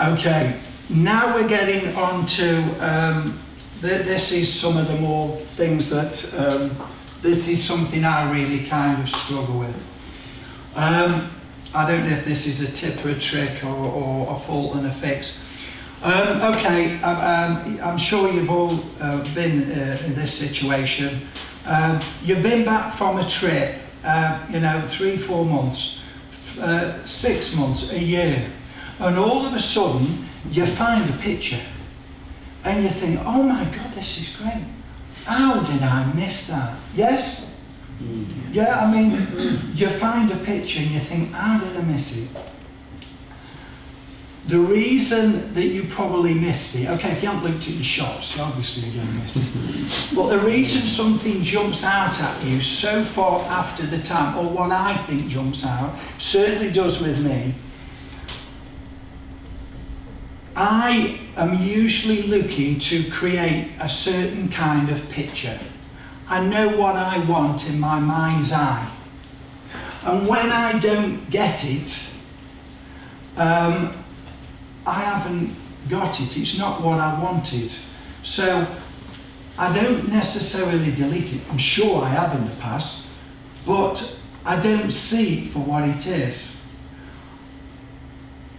Okay, now we're getting on to, this is some of the more things that, this is something I really kind of struggle with. I don't know if this is a tip or a trick or a fault and a fix. Okay, I'm sure you've all been in this situation. You've been back from a trip, you know, 3-4 months, 6 months, a year, and all of a sudden you find a picture and you think, oh my God, this is great. How did I miss that? Yes? Yeah, I mean, you find a picture and you think, how did I miss it? The reason that you probably missed it, okay, if you haven't looked at your shots, obviously you're going to miss it. But the reason something jumps out at you so far after the time, or what I think jumps out, certainly does with me, I am usually looking to create a certain kind of picture. I know what I want in my mind's eye. And when I don't get it, I haven't got it, it's not what I wanted. So I don't necessarily delete it. I'm sure I have in the past, but I don't see it for what it is.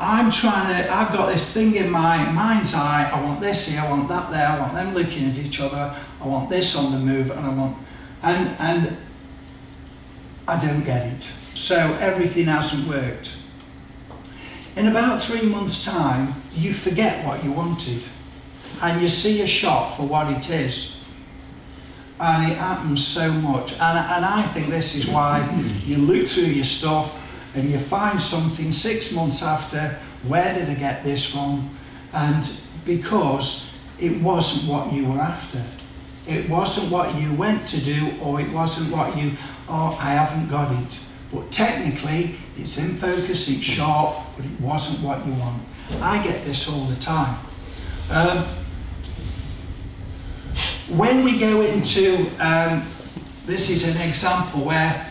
I've got this thing in my mind's eye, I want this here, I want that there, I want them looking at each other, I want this on the move, and I want, and I don't get it. So everything hasn't worked. In about 3 months' time, you forget what you wanted, and you see a shot for what it is. And it happens so much, and I think this is why you look through your stuff and you find something 6 months after, where did I get this from? And because it wasn't what you were after. It wasn't what you went to do, or it wasn't what you, oh, I haven't got it. But technically, it's in focus, it's sharp, but it wasn't what you want. I get this all the time. When we go into, this is an example where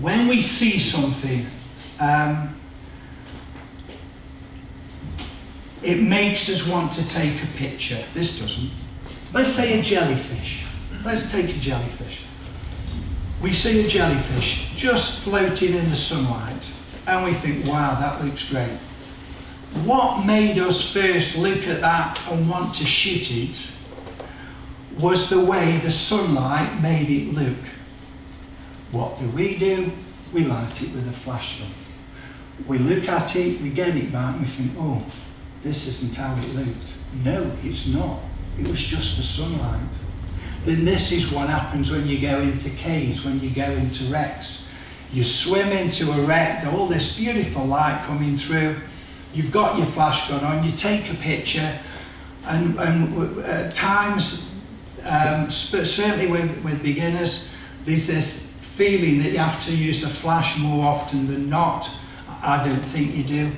when we see something, it makes us want to take a picture. This doesn't. Let's say a jellyfish. Let's take a jellyfish. We see a jellyfish just floating in the sunlight and we think, wow, that looks great. What made us first look at that and want to shoot it was the way the sunlight made it look. What do? We light it with a flash gun. We look at it, we get it back and we think, oh, this isn't how it looked. No, it's not. It was just the sunlight. Then this is what happens when you go into caves, when you go into wrecks. You swim into a wreck, all this beautiful light coming through, you've got your flash gun on, you take a picture, and at times, certainly with beginners, there's this feeling that you have to use a flash more often than not. I don't think you do.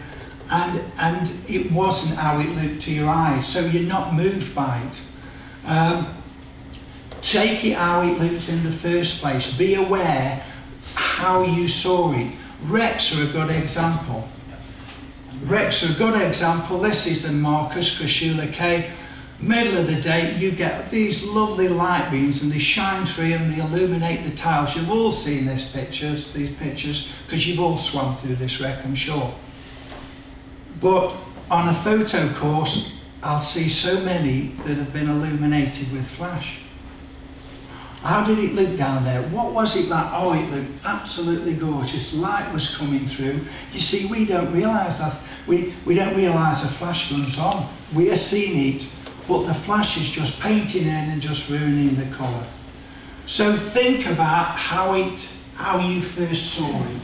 And it wasn't how it looked to your eyes, so you're not moved by it. Take it how it looked in the first place. Be aware how you saw it. Wrecks are a good example. Wrecks are a good example. This is the Marcus Crescula Cave. Middle of the day, you get these lovely light beams and they shine through and they illuminate the tiles. You've all seen these pictures, because you've all swum through this wreck, I'm sure. But on a photo course, I'll see so many that have been illuminated with flash. How did it look down there? What was it like? Oh, it looked absolutely gorgeous. Light was coming through. You see, we don't realise that. We don't realise the flash gun's on. We are seeing it, but the flash is just painting in and just ruining the colour. So think about how you first saw it.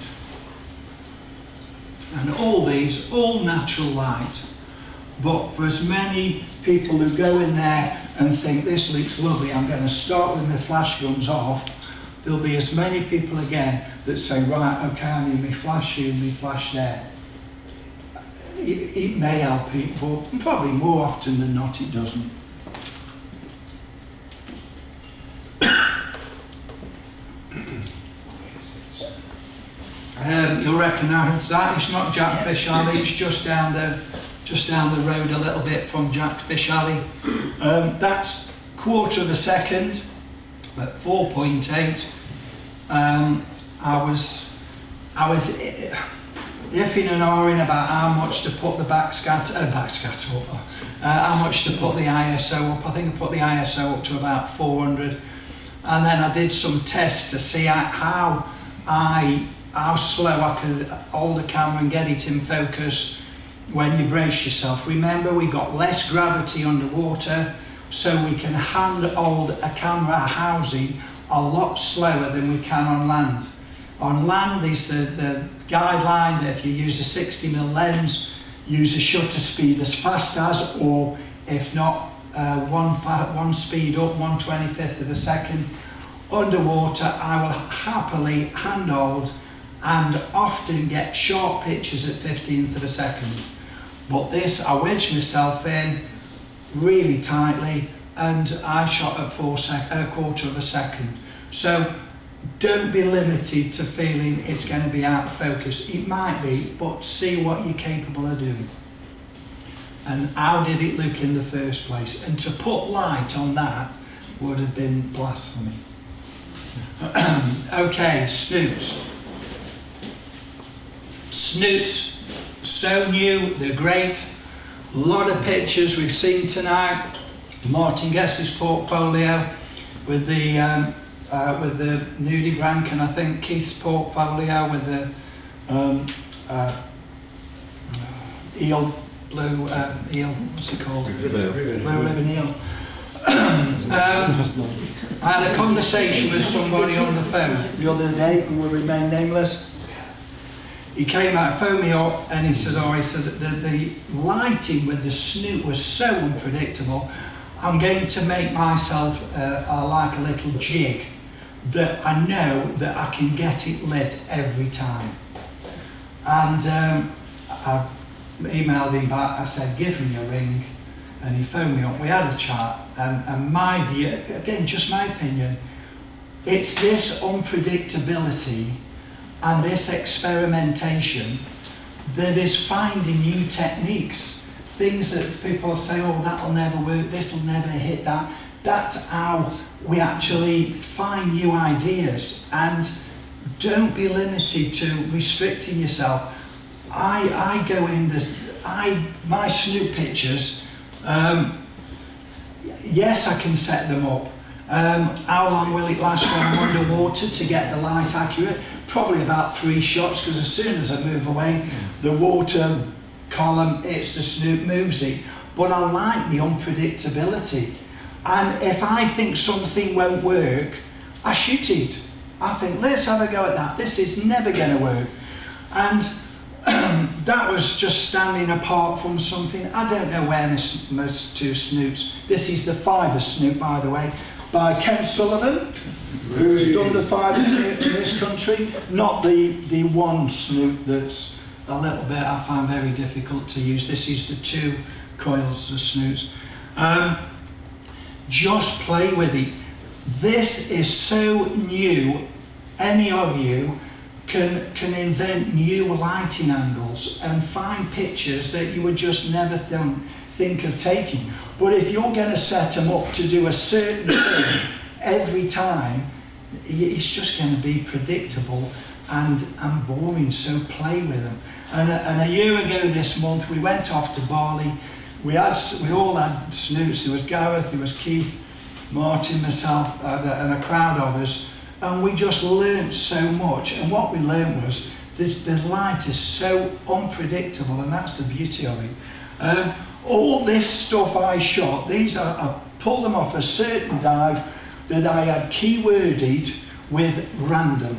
And all these, all natural light. But for as many people who go in there and think this looks lovely, I'm going to start with my flash guns off, there'll be as many people again that say, right, okay, I need my flash here and my flash there. It may help people, but probably more often than not it doesn't. You'll recognise that, it's not jackfish, it's just down the just down the road a little bit from Jack Fish Alley. That's 1/4 of a second at 4.8. I was iffing and ahhing about how much to put the backscatter up, how much to put the ISO up. I think I put the ISO up to about 400, and then I did some tests to see how slow I could hold the camera and get it in focus when you brace yourself. Remember, we got less gravity underwater, so we can hand hold a camera housing a lot slower than we can on land. On land, is the guideline that if you use a 60mm lens, use a shutter speed as fast as, or if not, one speed up, 1/25 of a second. Underwater, I will happily hand hold and often get sharp pictures at 15th of a second. But this, I wedged myself in really tightly, and I shot at 1/4 of a second. So don't be limited to feeling it's going to be out of focus. It might be, but see what you're capable of doing. And how did it look in the first place? And to put light on that would have been blasphemy. Okay, snoots. Snoots, so new, they're great. A lot of pictures we've seen tonight. Martin Guest's portfolio with the nudibranch, and I think Keith's portfolio with the eel, blue eel, what's it called? Blue ribbon eel. I had a conversation with somebody on the phone the other day who will remain nameless. He came out, phoned me up, and he said that the lighting with the snoot was so unpredictable. I'm going to make myself like a little jig that I know that I can get it lit every time. And I emailed him back, I said, give me a ring, and he phoned me up, we had a chat, and my view, again, just my opinion, it's this unpredictability and this experimentation that is finding new techniques, things that people say, oh, that'll never work, this'll never hit that. That's how we actually find new ideas, and don't be limited to restricting yourself. I go in my snoot pictures, yes, I can set them up. How long will it last when I'm underwater to get the light accurate? Probably about 3 shots, because as soon as I move away, the water column, it's the snoot moves it. But I like the unpredictability. And if I think something won't work, I shoot it. I think, let's have a go at that. This is never going to work. And that was just standing apart from something. I don't know where my 2 snoots. This is the fibre snoot, by the way, by Ken Sullivan, who's done the fibre snoot in this country. Not the one snoot that's a little bit, I find very difficult to use. This is the 2 coils of snoots. Just play with it. This is so new. Any of you can invent new lighting angles and find pictures that you would just never think of taking. But if you're going to set them up to do a certain thing every time, it's just going to be predictable and boring, so play with them. And a year ago this month, we went off to Bali. We all had snoots. There was Gareth, there was Keith, Martin, myself, and a crowd of us. And we just learned so much. And what we learned was the light is so unpredictable, and that's the beauty of it. All this stuff I shot, I pulled them off a certain dive that I had keyworded with random.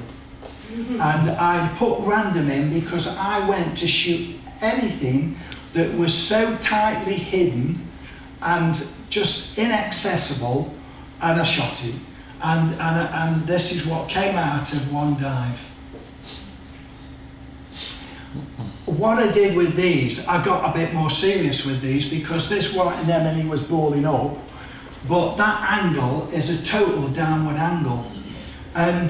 And I put random in because I went to shoot anything that was so tightly hidden and just inaccessible, and I shot it. And this is what came out of one dive. What I did with these, I got a bit more serious with these because this white anemone was balling up, but that angle is a total downward angle. And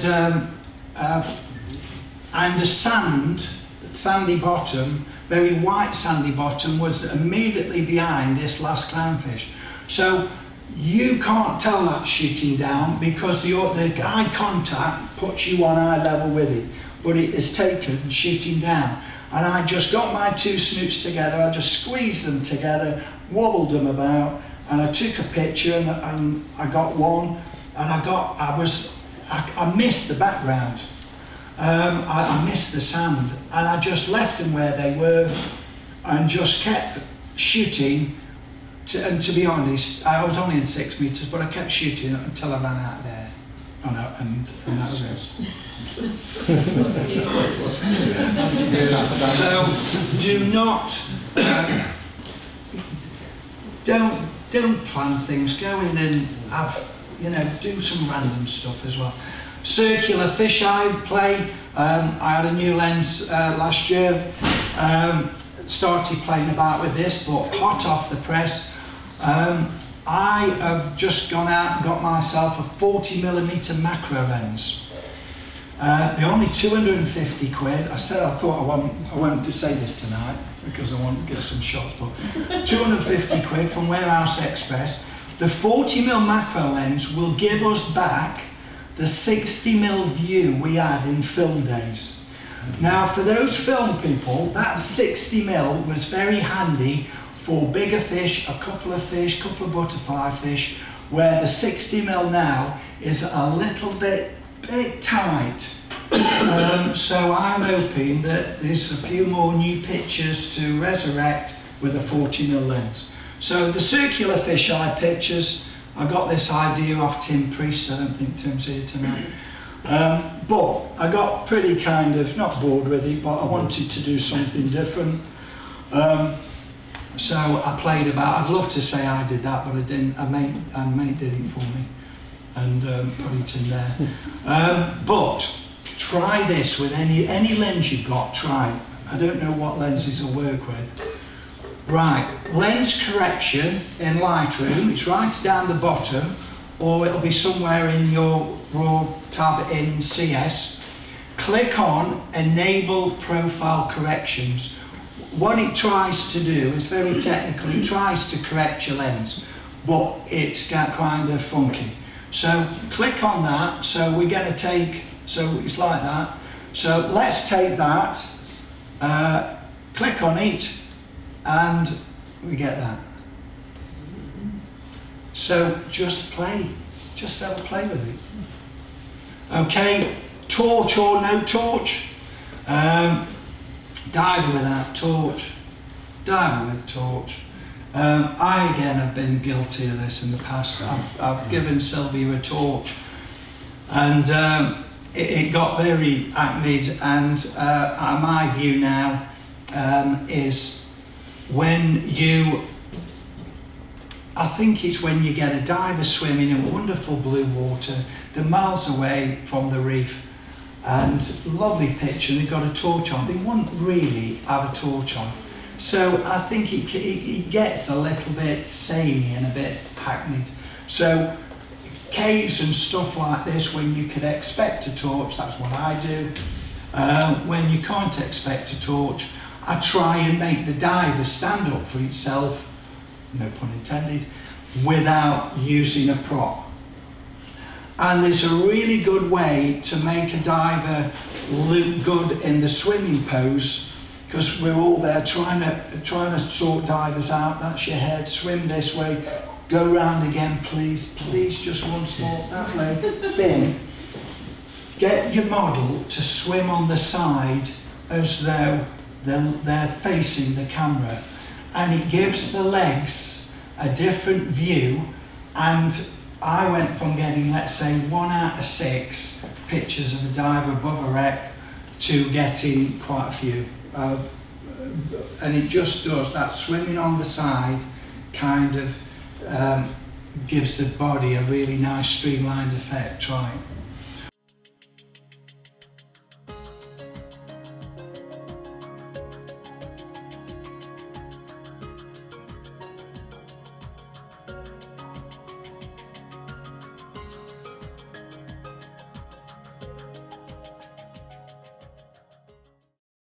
the sandy bottom very white sandy bottom was immediately behind this last clownfish. So you can't tell that shooting down because the eye contact puts you on eye level with it, but it is taken shooting down. And I just got my two snoots together, I just squeezed them together, wobbled them about, and I took a picture and I got one, and I missed the background. I missed the sand, and I just left them where they were and just kept shooting. And to be honest, I was only in 6 meters, but I kept shooting until I ran out of air. Oh no, and that was it. So do not, don't plan things. Go in and have, do some random stuff as well. Circular fisheye play. I had a new lens last year. Started playing about with this, but hot off the press. I have just gone out and got myself a 40mm macro lens. They're only 250 quid. I thought I won't say this tonight because I want to get some shots, but 250 quid from Warehouse Express. The 40mm macro lens will give us back the 60mm view we had in film days. Now for those film people, that 60mm was very handy for bigger fish, a couple of butterfly fish, where the 60mm now is a little bit tight. So I'm hoping that there's a few more new pictures to resurrect with a 40mm lens. So the circular fisheye pictures, I got this idea off Tim Priest. I don't think Tim's here tonight. But I got pretty kind of, not bored with it, but I wanted to do something different. So I played about, I'd love to say I did that, but I didn't. A mate did it for me and put it in there. But try this with any lens you've got, try it. I don't know what lenses I'll work with. Right, lens correction in Lightroom, it's right down the bottom, or it'll be somewhere in your raw tab in CS. Click on Enable Profile Corrections. What it tries to do is very technical, it tries to correct your lens, but it's kind of funky. So click on that, so we're going to take, so it's like that. So let's take that, click on it, and we get that. So just play, just have a play with it. Okay, torch or no torch. Diver without torch, diver with torch. I again have been guilty of this in the past. I've given Sylvia a torch and it got very acned, and my view now is I think it's when you get a diver swimming in wonderful blue water, they're miles away from the reef, and lovely picture, they've got a torch on. They wouldn't really have a torch on. So I think it gets a little bit samey and a bit hackneyed. So caves and stuff like this, when you could expect a torch, that's what I do. When you can't expect a torch, I try and make the diver stand up for itself, no pun intended, without using a prop. And there's a really good way to make a diver look good in the swimming pose, because we're all there trying to sort divers out. That's your head, swim this way, go round again, please, just once more, that way, fin. Get your model to swim on the side as though they're facing the camera, and it gives the legs a different view. And I went from getting, let's say, 1 out of 6 pictures of a diver above a wreck to getting quite a few. And it just does that swimming on the side, kind of gives the body a really nice streamlined effect. Try it.